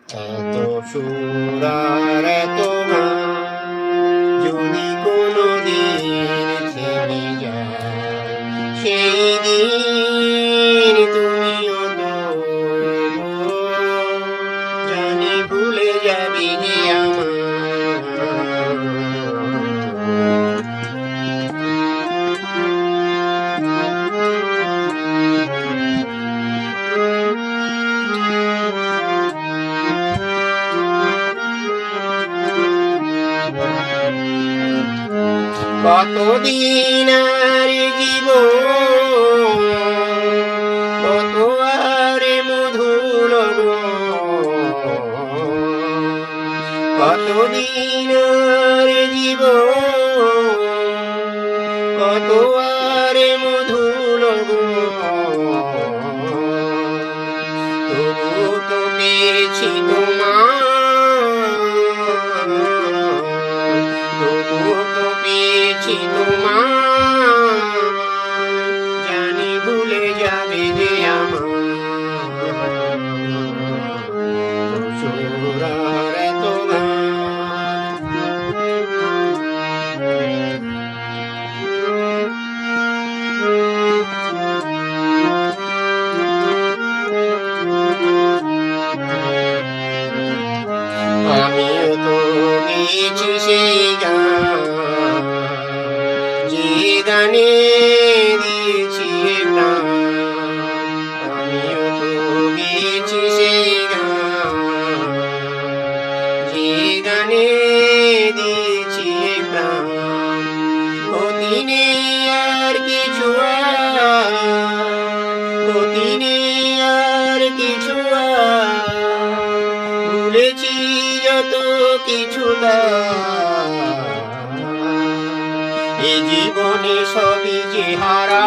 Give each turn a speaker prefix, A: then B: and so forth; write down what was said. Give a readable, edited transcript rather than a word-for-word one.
A: এত সুর আর এত গান যদি কোনদিন থেমে যায়, সেই দিন তুমিও তো জানি ভুলে যাবি যে আমার। কতদিন আর জীবন, কত আর মধুর কতদিন আর জীবন, কত আর মধুর তবু তো পেয়েছি তোমার, তবু তো পেয়েছি তোমার, জানি ভুলে যাবে যে আমার। সুর আর এত আমিও তো গেয়েছি সেই গান, যে গানে দিয়েছি প্রাণ। আমিও তো গেয়েছি সেই গান, যে গানে দিয়েছি প্রাণ। ক্ষতি নেই আর কিছু, ক্ষতি নেই আর কিছু, ভুলেছি যত কিছু এ জীবনে সবই যে হারা।